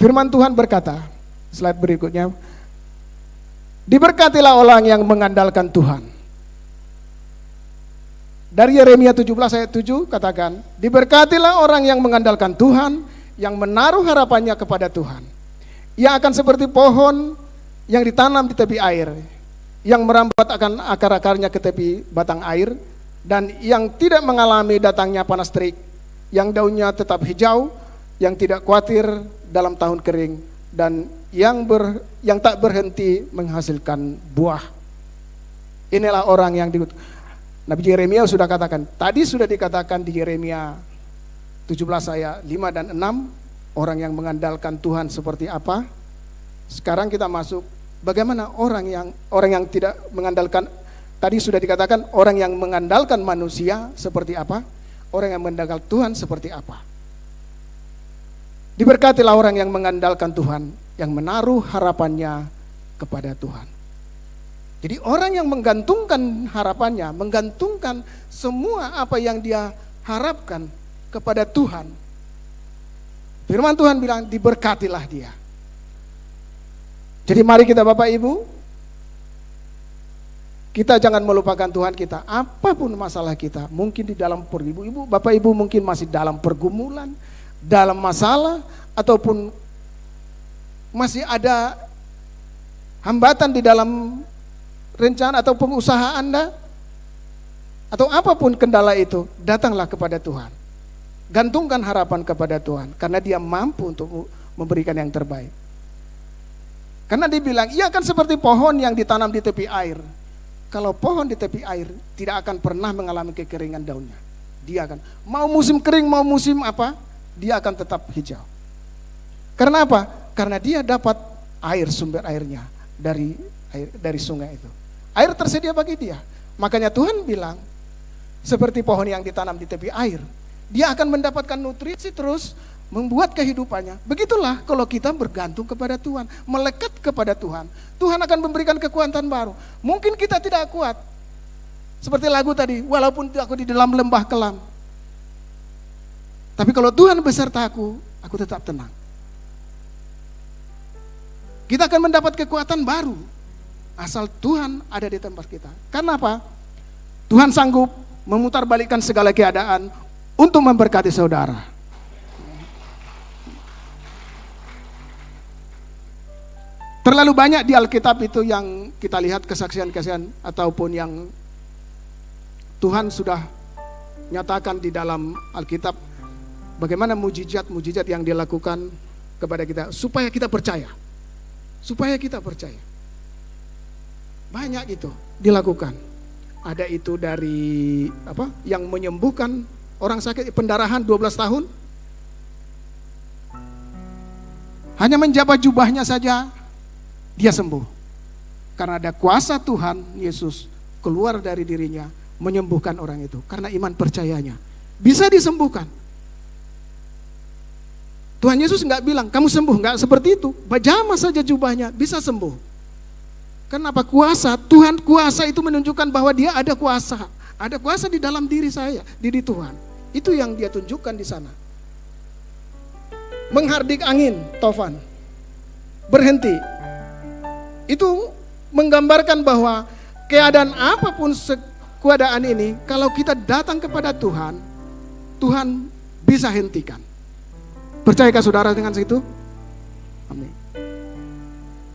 Firman Tuhan berkata, slide berikutnya, diberkatilah orang yang mengandalkan Tuhan. Dari Yeremia 17 ayat 7 katakan, diberkatilah orang yang mengandalkan Tuhan, yang menaruh harapannya kepada Tuhan. Ia akan seperti pohon yang ditanam di tepi air, yang merambat akan akar-akarnya ke tepi batang air, dan yang tidak mengalami datangnya panas terik, yang daunnya tetap hijau, yang tidak khawatir dalam tahun kering, dan yang tak berhenti menghasilkan buah. Inilah orang yang Nabi Yeremia sudah katakan, tadi sudah dikatakan di Yeremia 17 ayat 5 dan 6, orang yang mengandalkan Tuhan seperti apa. Sekarang kita masuk bagaimana orang yang tidak mengandalkan. Tadi sudah dikatakan orang yang mengandalkan manusia seperti apa, orang yang mengandalkan Tuhan seperti apa. Diberkatilah orang yang mengandalkan Tuhan, yang menaruh harapannya kepada Tuhan. Jadi orang yang menggantungkan harapannya, menggantungkan semua apa yang dia harapkan kepada Tuhan. Firman Tuhan bilang diberkatilah dia. Jadi mari kita Bapak Ibu, kita jangan melupakan Tuhan kita. Apapun masalah kita, mungkin di dalam ibu-ibu, Bapak Ibu mungkin masih dalam pergumulan, dalam masalah, ataupun masih ada hambatan di dalam rencana atau pengusaha Anda, atau apapun kendala itu, datanglah kepada Tuhan. Gantungkan harapan kepada Tuhan, karena Dia mampu untuk memberikan yang terbaik. Karena dibilang, ia akan seperti pohon yang ditanam di tepi air. Kalau pohon di tepi air tidak akan pernah mengalami kekeringan daunnya. Dia akan, mau musim kering, mau musim apa, dia akan tetap hijau. Karena apa? Karena dia dapat air, sumber airnya dari sungai itu. Air tersedia bagi dia. Makanya Tuhan bilang, seperti pohon yang ditanam di tepi air, dia akan mendapatkan nutrisi terus, membuat kehidupannya. Begitulah kalau kita bergantung kepada Tuhan, melekat kepada Tuhan. Tuhan akan memberikan kekuatan baru. Mungkin kita tidak kuat. Seperti lagu tadi, walaupun aku di dalam lembah kelam, tapi kalau Tuhan besertaku, aku tetap tenang. Kita akan mendapat kekuatan baru, asal Tuhan ada di tempat kita. Karena apa? Tuhan sanggup memutarbalikkan segala keadaan untuk memberkati saudara. Terlalu banyak di Alkitab itu yang kita lihat kesaksian-kesaksian ataupun yang Tuhan sudah nyatakan di dalam Alkitab, bagaimana mujizat-mujizat yang dilakukan kepada kita supaya kita percaya. Supaya kita percaya. Banyak itu dilakukan. Ada itu dari yang menyembuhkan orang sakit pendarahan 12 tahun. Hanya menjabat jubahnya saja dia sembuh. Karena ada kuasa Tuhan Yesus keluar dari dirinya menyembuhkan orang itu. Karena iman percayanya. Bisa disembuhkan. Tuhan Yesus enggak bilang, kamu sembuh. Enggak seperti itu. Bajama saja jubahnya, bisa sembuh. Kenapa? Kuasa. Tuhan kuasa itu menunjukkan bahwa dia ada kuasa. Ada kuasa di dalam diri saya, diri Tuhan. Itu yang dia tunjukkan di sana. Menghardik angin, Tovan. Berhenti. Itu menggambarkan bahwa keadaan apapun keadaan ini, kalau kita datang kepada Tuhan, Tuhan bisa hentikan. Percayakah saudara dengan situ? Amin.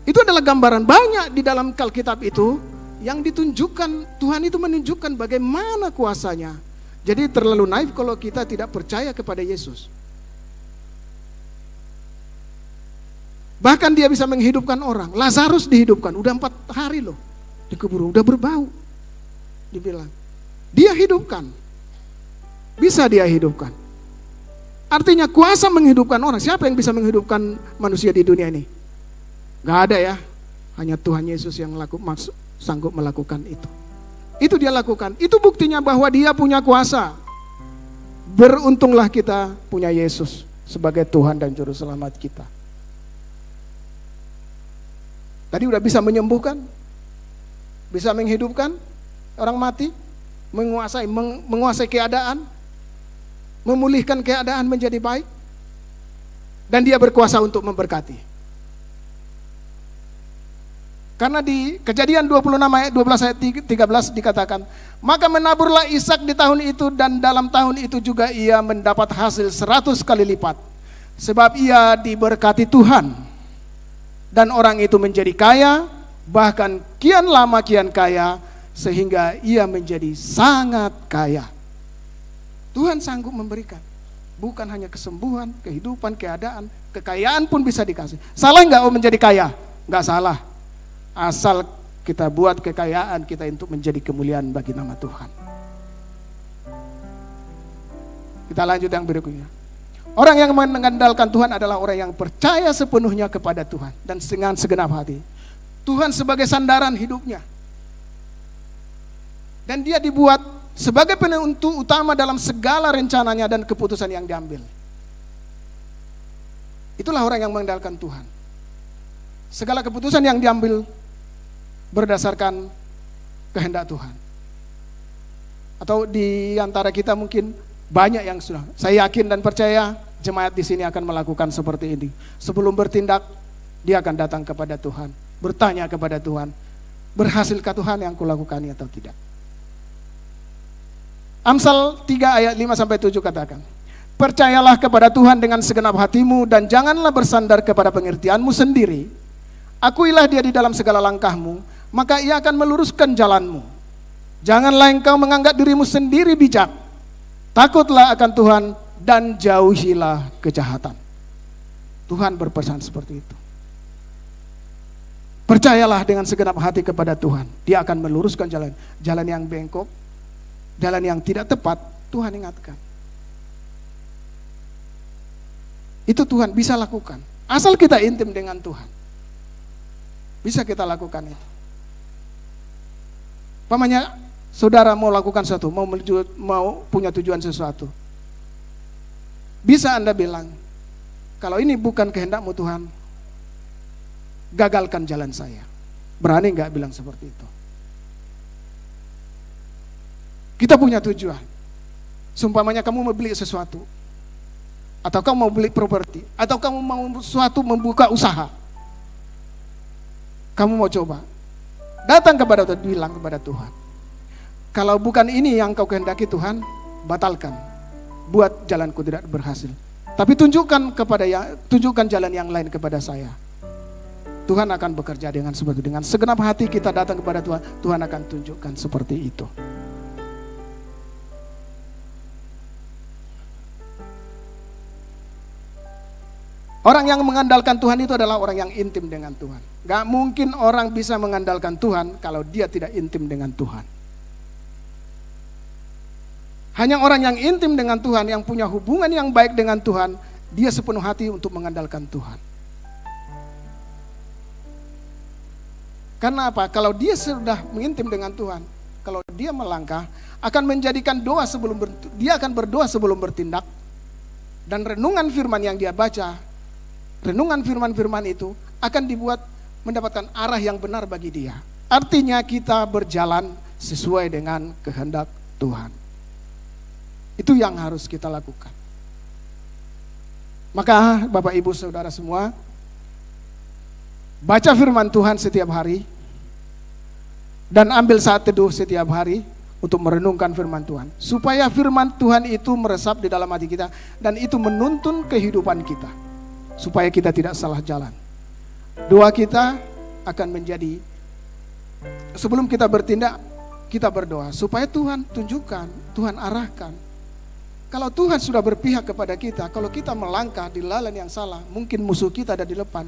Itu adalah gambaran banyak di dalam Alkitab itu yang ditunjukkan, Tuhan itu menunjukkan bagaimana kuasanya. Jadi terlalu naif kalau kita tidak percaya kepada Yesus. Bahkan dia bisa menghidupkan orang. Lazarus dihidupkan, udah 4 hari loh dikubur, udah berbau. Dibilang, dia hidupkan. Bisa dia hidupkan. Artinya kuasa menghidupkan orang. Siapa yang bisa menghidupkan manusia di dunia ini? Gak ada ya. Hanya Tuhan Yesus yang sanggup melakukan itu. Itu dia lakukan. Itu buktinya bahwa dia punya kuasa. Beruntunglah kita punya Yesus sebagai Tuhan dan Juru Selamat kita. Tadi udah bisa menyembuhkan, bisa menghidupkan orang mati, menguasai keadaan, memulihkan keadaan menjadi baik, dan dia berkuasa untuk memberkati. Karena di Kejadian 26 ayat 12 ayat 13 dikatakan, maka menaburlah Ishak di tahun itu, dan dalam tahun itu juga ia mendapat hasil 100 kali lipat, sebab ia diberkati Tuhan. Dan orang itu menjadi kaya, bahkan kian lama kian kaya, sehingga ia menjadi sangat kaya. Tuhan sanggup memberikan. Bukan hanya kesembuhan, kehidupan, keadaan, kekayaan pun bisa dikasih. Salah nggak menjadi kaya? Nggak salah. Asal kita buat kekayaan kita untuk menjadi kemuliaan bagi nama Tuhan. Kita lanjut yang berikutnya. Orang yang mengandalkan Tuhan adalah orang yang percaya sepenuhnya kepada Tuhan dan dengan segenap hati. Tuhan sebagai sandaran hidupnya. Dan dia dibuat sebagai penentu utama dalam segala rencananya dan keputusan yang diambil. Itulah orang yang mengandalkan Tuhan. Segala keputusan yang diambil berdasarkan kehendak Tuhan. Atau di antara kita mungkin banyak yang sudah. Saya yakin dan percaya jemaat di sini akan melakukan seperti ini. Sebelum bertindak, dia akan datang kepada Tuhan, bertanya kepada Tuhan, berhasilkah Tuhan yang kulakukannya atau tidak. Amsal 3 ayat 5-7 katakan, percayalah kepada Tuhan dengan segenap hatimu dan janganlah bersandar kepada pengertianmu sendiri. Akuilah dia di dalam segala langkahmu, maka ia akan meluruskan jalanmu. Janganlah engkau menganggap dirimu sendiri bijak. Takutlah akan Tuhan dan jauhilah kejahatan. Tuhan berpesan seperti itu. Percayalah dengan segenap hati kepada Tuhan. Dia akan meluruskan jalan. Jalan yang bengkok, jalan yang tidak tepat, Tuhan ingatkan. Itu Tuhan bisa lakukan. Asal kita intim dengan Tuhan. Bisa kita lakukan itu. Pamannya, saudara mau lakukan sesuatu, mau punya tujuan sesuatu. Bisa Anda bilang, kalau ini bukan kehendakmu Tuhan, gagalkan jalan saya. Berani nggak bilang seperti itu? Kita punya tujuan. Sumpamanya kamu mau beli sesuatu, atau kamu mau beli properti, atau kamu mau sesuatu membuka usaha. Kamu mau coba, datang kepada Tuhan, bilang kepada Tuhan, kalau bukan ini yang kau kehendaki Tuhan, batalkan. Buat jalanku tidak berhasil. Tapi tunjukkan jalan yang lain kepada saya. Tuhan akan bekerja dengan seperti dengan segenap hati kita datang kepada Tuhan, Tuhan akan tunjukkan seperti itu. Orang yang mengandalkan Tuhan itu adalah orang yang intim dengan Tuhan. Gak mungkin orang bisa mengandalkan Tuhan kalau dia tidak intim dengan Tuhan. Hanya orang yang intim dengan Tuhan, yang punya hubungan yang baik dengan Tuhan, dia sepenuh hati untuk mengandalkan Tuhan. Karena apa? Kalau dia sudah mengintim dengan Tuhan, kalau dia melangkah, akan menjadikan doa dia akan berdoa sebelum bertindak. Dan renungan firman yang dia baca, renungan firman-firman itu akan dibuat mendapatkan arah yang benar bagi dia. Artinya kita berjalan sesuai dengan kehendak Tuhan. Itu yang harus kita lakukan. Maka Bapak Ibu Saudara semua, baca firman Tuhan setiap hari dan ambil saat teduh setiap hari untuk merenungkan firman Tuhan, supaya firman Tuhan itu meresap di dalam hati kita dan itu menuntun kehidupan kita, supaya kita tidak salah jalan. Doa kita akan menjadi, sebelum kita bertindak, kita berdoa supaya Tuhan tunjukkan, Tuhan arahkan. Kalau Tuhan sudah berpihak kepada kita, kalau kita melangkah di jalan yang salah, mungkin musuh kita ada di depan,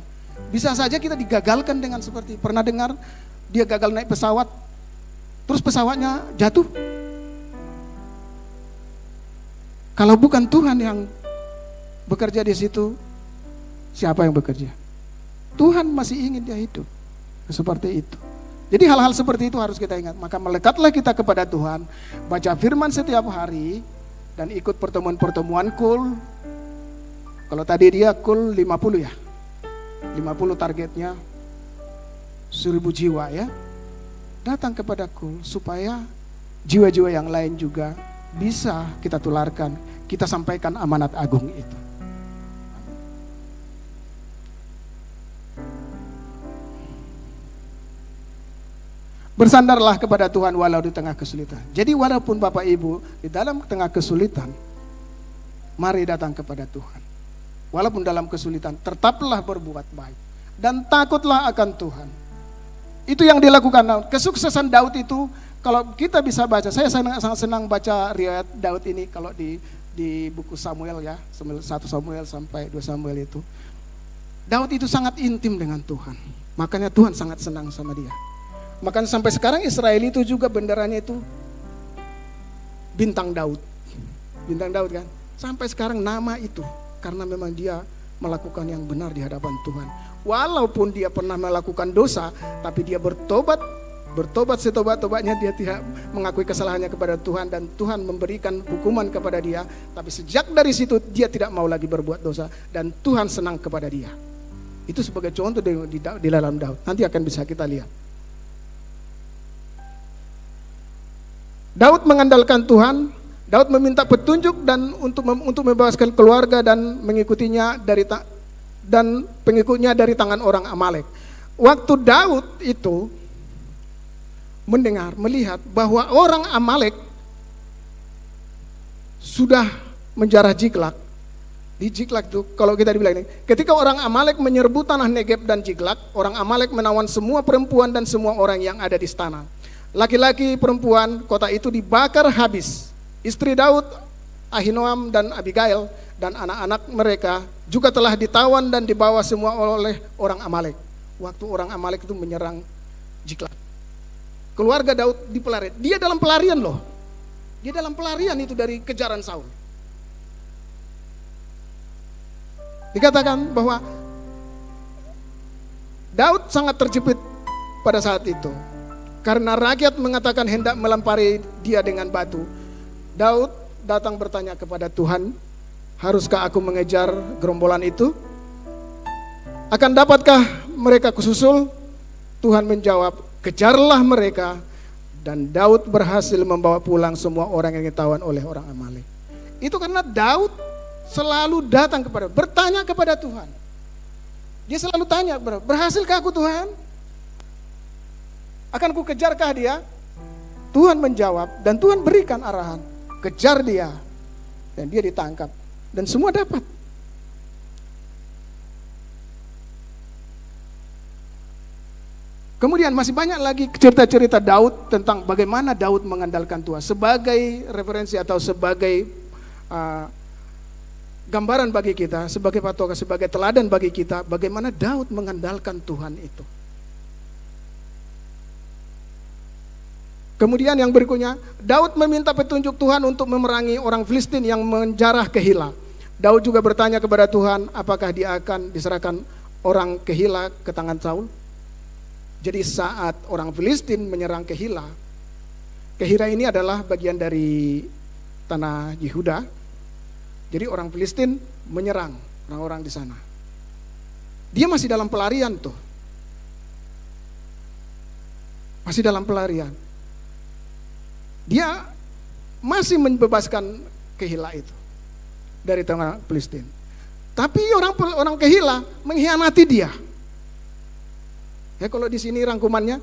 bisa saja kita digagalkan dengan seperti, pernah dengar dia gagal naik pesawat, terus pesawatnya jatuh. Kalau bukan Tuhan yang bekerja di situ, siapa yang bekerja? Tuhan masih ingin dia hidup. Seperti itu. Jadi hal-hal seperti itu harus kita ingat. Maka melekatlah kita kepada Tuhan, baca firman setiap hari, dan ikut pertemuan-pertemuan kul. Kalau tadi dia kul 50 ya, 50 targetnya 1000 jiwa ya. Datang kepada kul supaya jiwa-jiwa yang lain juga bisa kita tularkan, kita sampaikan amanat agung itu. Bersandarlah kepada Tuhan walau di tengah kesulitan. Jadi walaupun Bapak Ibu di dalam tengah kesulitan, mari datang kepada Tuhan. Walaupun dalam kesulitan, tetaplah berbuat baik. dan takutlah akan Tuhan. Itu yang dilakukan Daud. Kesuksesan Daud itu, kalau kita bisa baca, saya sangat senang baca riwayat Daud ini kalau di buku Samuel ya, 1 Samuel sampai 2 Samuel itu. Daud itu sangat intim dengan Tuhan. Makanya Tuhan sangat senang sama dia. Makanya sampai sekarang Israel itu juga benderanya itu bintang Daud. Bintang Daud kan. Sampai sekarang nama itu, karena memang dia melakukan yang benar di hadapan Tuhan. Walaupun dia pernah melakukan dosa, tapi dia bertobat setobat-tobatnya, dia tidak mengakui kesalahannya kepada Tuhan, dan Tuhan memberikan hukuman kepada dia. Tapi sejak dari situ dia tidak mau lagi berbuat dosa, dan Tuhan senang kepada dia. Itu sebagai contoh di dalam Daud. Nanti akan bisa kita lihat. Daud mengandalkan Tuhan. Daud meminta petunjuk dan untuk membebaskan keluarga dan mengikutinya dan pengikutnya dari tangan orang Amalek. Waktu Daud itu melihat bahwa orang Amalek sudah menjarah Ziklag. Di Ziklag itu, kalau kita dibilang ini, ketika orang Amalek menyerbu tanah Negeb dan Ziklag, orang Amalek menawan semua perempuan dan semua orang yang ada di istana. Laki-laki, perempuan, kota itu dibakar habis. Istri Daud, Ahinoam dan Abigail dan anak-anak mereka juga telah ditawan dan dibawa semua oleh orang Amalek. Waktu orang Amalek itu menyerang Ziklag, keluarga Daud dipelarian. Dia dalam pelarian loh. Dia dalam pelarian itu dari kejaran Saul. Dikatakan bahwa Daud sangat terjepit pada saat itu. Karena rakyat mengatakan hendak melampari dia dengan batu. Daud datang bertanya kepada Tuhan, haruskah aku mengejar gerombolan itu? Akan dapatkah mereka kususul? Tuhan menjawab, kejarlah mereka. Dan Daud berhasil membawa pulang semua orang yang ditawan oleh orang Amalek. Itu karena Daud selalu datang bertanya kepada Tuhan. Dia selalu tanya, berhasilkah aku Tuhan? Akan ku kejarkah dia? Tuhan menjawab dan Tuhan berikan arahan. Kejar dia. Dan dia ditangkap. Dan semua dapat. Kemudian masih banyak lagi cerita-cerita Daud tentang bagaimana Daud mengandalkan Tuhan. Sebagai referensi atau sebagai gambaran bagi kita, sebagai patokan, sebagai teladan bagi kita, bagaimana Daud mengandalkan Tuhan itu. Kemudian yang berikutnya, Daud meminta petunjuk Tuhan untuk memerangi orang Filistin yang menjarah Kehila. Daud juga bertanya kepada Tuhan, apakah dia akan diserahkan orang Kehila ke tangan Saul? Jadi saat orang Filistin menyerang Kehila, Kehila ini adalah bagian dari tanah Yehuda. Jadi orang Filistin menyerang orang-orang di sana. Dia masih dalam pelarian tuh. Masih dalam pelarian. Dia masih membebaskan Kehila itu dari tangan Filistin. Tapi orang Kehila mengkhianati dia. Ya, kalau di sini rangkumannya,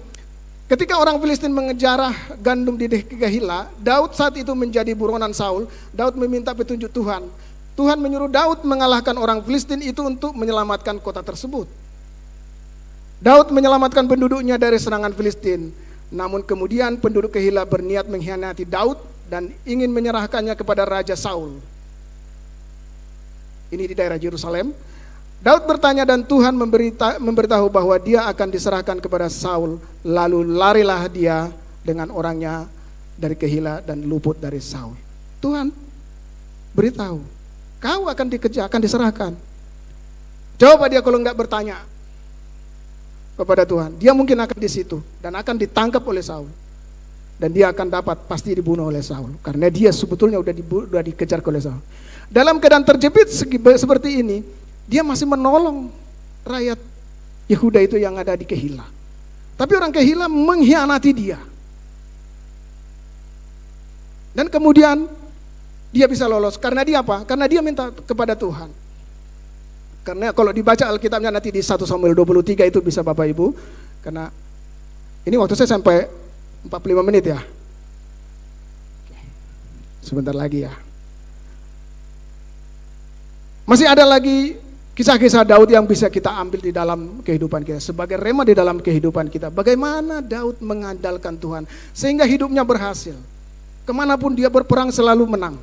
ketika orang Filistin mengejarah gandum di Kehila, Daud saat itu menjadi buronan Saul. Daud meminta petunjuk Tuhan. Tuhan menyuruh Daud mengalahkan orang Filistin itu untuk menyelamatkan kota tersebut. Daud menyelamatkan penduduknya dari serangan Filistin. Namun kemudian penduduk Kehila berniat mengkhianati Daud dan ingin menyerahkannya kepada Raja Saul. Ini di daerah Yerusalem. Daud bertanya dan Tuhan memberitahu bahwa dia akan diserahkan kepada Saul. Lalu larilah dia dengan orangnya dari Kehila dan luput dari Saul. Tuhan beritahu, kau akan dikejar, akan diserahkan. Coba dia kalau enggak bertanya kepada Tuhan, dia mungkin akan di situ dan akan ditangkap oleh Saul. Dan dia akan pasti dibunuh oleh Saul karena dia sebetulnya udah dikejar oleh Saul. Dalam keadaan terjepit seperti ini, dia masih menolong rakyat Yehuda itu yang ada di Kehila. Tapi orang Kehila mengkhianati dia. Dan kemudian dia bisa lolos karena dia apa? Karena dia minta kepada Tuhan. Karena kalau dibaca Alkitabnya nanti di 1 Samuel 23 itu bisa Bapak Ibu. Karena ini waktu saya sampai 45 menit ya. Sebentar lagi ya. Masih ada lagi Kisah-kisah Daud yang bisa kita ambil di dalam kehidupan kita, sebagai rema di dalam kehidupan kita. Bagaimana Daud mengandalkan Tuhan sehingga hidupnya berhasil. Kemanapun dia berperang selalu menang,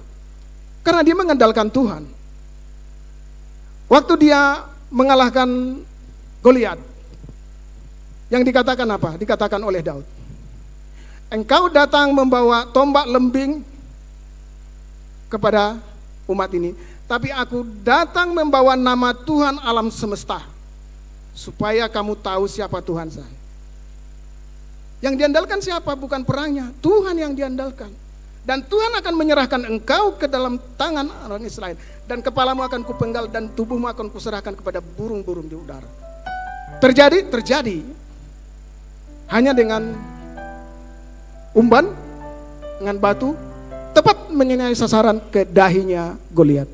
karena dia mengandalkan Tuhan. Waktu dia mengalahkan Goliat, yang dikatakan apa? Dikatakan oleh Daud, engkau datang membawa tombak lembing kepada umat ini, tapi aku datang membawa nama Tuhan alam semesta, supaya kamu tahu siapa Tuhan saya. Yang diandalkan siapa? Bukan perangnya, Tuhan yang diandalkan. Dan Tuhan akan menyerahkan engkau ke dalam tangan orang Israel, dan kepalamu akan kupenggal dan tubuhmu akan kuserahkan kepada burung-burung di udara. Terjadi? Terjadi. Hanya dengan umban, dengan batu, tepat mengenai sasaran ke dahinya Goliat.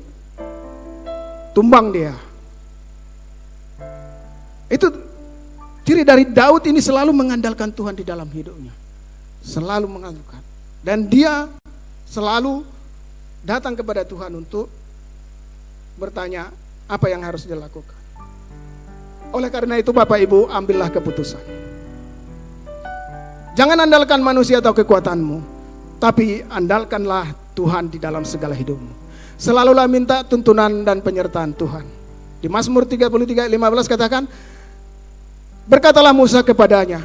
Tumbang dia. Itu ciri dari Daud ini, selalu mengandalkan Tuhan di dalam hidupnya. Selalu mengandalkan. Dan dia selalu datang kepada Tuhan untuk bertanya apa yang harus dilakukan. Oleh karena itu Bapak Ibu, ambillah keputusan. Jangan andalkan manusia atau kekuatanmu, tapi andalkanlah Tuhan di dalam segala hidupmu. Selalulah minta tuntunan dan penyertaan Tuhan. Di Mazmur 33:15 katakan, berkatalah Musa kepadanya,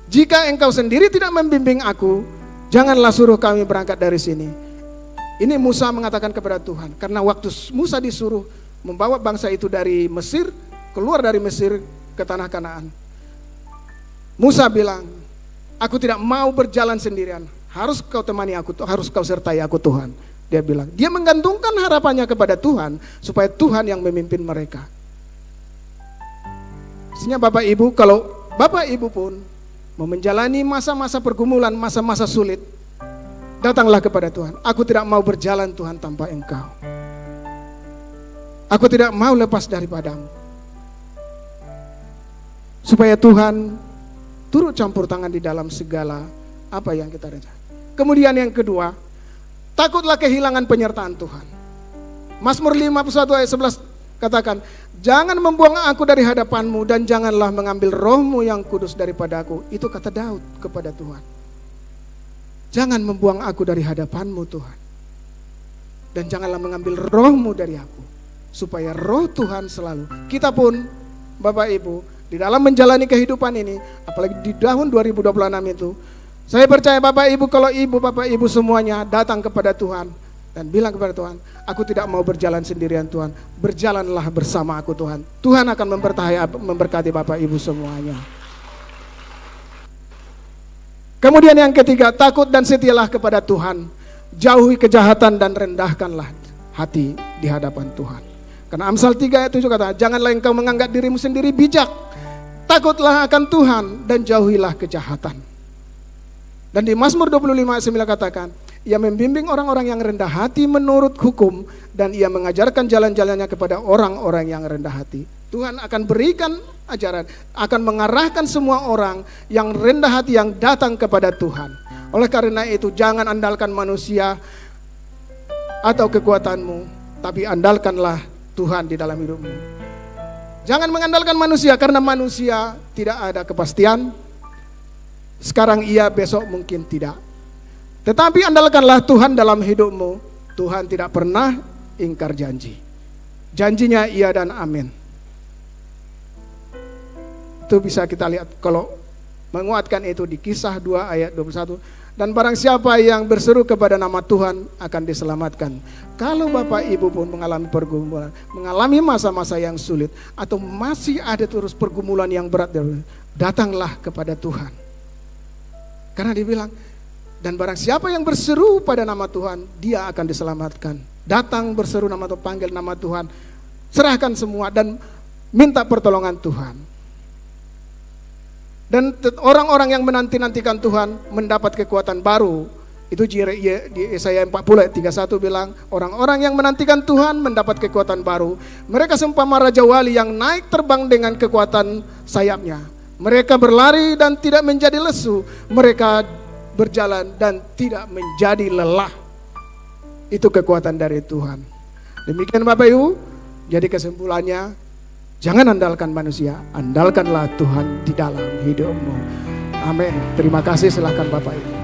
jika engkau sendiri tidak membimbing aku, janganlah suruh kami berangkat dari sini. Ini Musa mengatakan kepada Tuhan, karena waktu Musa disuruh membawa bangsa itu dari Mesir, keluar dari Mesir ke tanah Kanaan, Musa bilang, aku tidak mau berjalan sendirian, harus kau temani aku, harus kau sertai aku Tuhan. Dia bilang, dia menggantungkan harapannya kepada Tuhan, supaya Tuhan yang memimpin mereka. Artinya Bapak Ibu, kalau Bapak Ibu pun mau menjalani masa-masa pergumulan, masa-masa sulit, datanglah kepada Tuhan. Aku tidak mau berjalan Tuhan tanpa Engkau. Aku tidak mau lepas daripadamu. Supaya Tuhan turut campur tangan di dalam segala apa yang kita rencanakan. Kemudian yang kedua, takutlah kehilangan penyertaan Tuhan. Mazmur 51 ayat 11 katakan, jangan membuang aku dari hadapanmu, dan janganlah mengambil rohmu yang kudus daripada aku. Itu kata Daud kepada Tuhan. Jangan membuang aku dari hadapanmu Tuhan, dan janganlah mengambil rohmu dari aku, supaya roh Tuhan selalu. Kita pun Bapak Ibu, di dalam menjalani kehidupan ini, apalagi di tahun 2026 itu, saya percaya Bapak Ibu, kalau Ibu, Bapak Ibu semuanya datang kepada Tuhan dan bilang kepada Tuhan, aku tidak mau berjalan sendirian Tuhan, berjalanlah bersama aku Tuhan. Tuhan akan memberkati Bapak Ibu semuanya. Kemudian yang ketiga, takut dan setialah kepada Tuhan. Jauhi kejahatan dan rendahkanlah hati di hadapan Tuhan. Karena Amsal 3 ayat 7 kata, janganlah engkau menganggap dirimu sendiri bijak, takutlah akan Tuhan dan jauhilah kejahatan. Dan di Mazmur 25 ayat 9 katakan, ia membimbing orang-orang yang rendah hati menurut hukum, dan ia mengajarkan jalan-jalannya kepada orang-orang yang rendah hati. Tuhan akan berikan ajaran, akan mengarahkan semua orang yang rendah hati yang datang kepada Tuhan. Oleh karena itu, jangan andalkan manusia atau kekuatanmu, tapi andalkanlah Tuhan di dalam hidupmu. Jangan mengandalkan manusia, karena manusia tidak ada kepastian. Sekarang iya, besok mungkin tidak. Tetapi andalkanlah Tuhan dalam hidupmu. Tuhan tidak pernah ingkar janji. Janjinya iya dan amin. Itu bisa kita lihat kalau menguatkan itu di Kisah 2 ayat 21. Dan barang siapa yang berseru kepada nama Tuhan akan diselamatkan. Kalau Bapak Ibu pun mengalami pergumulan, mengalami masa-masa yang sulit, atau masih ada terus pergumulan yang berat, datanglah kepada Tuhan. Karena dibilang, dan barang siapa yang berseru pada nama Tuhan, dia akan diselamatkan. Datang berseru nama Tuhan, panggil nama Tuhan, serahkan semua dan minta pertolongan Tuhan. Dan orang-orang yang menanti-nantikan Tuhan mendapat kekuatan baru. Itu di Yesaya 40 ayat 31 bilang, orang-orang yang menantikan Tuhan mendapat kekuatan baru. Mereka seumpama raja wali yang naik terbang dengan kekuatan sayapnya. Mereka berlari dan tidak menjadi lesu. Mereka berjalan dan tidak menjadi lelah. Itu kekuatan dari Tuhan. Demikian Bapak Ibu, Jadi kesimpulannya, jangan andalkan manusia, andalkanlah Tuhan di dalam hidupmu. Amin. Terima kasih, silakan Bapak Ibu.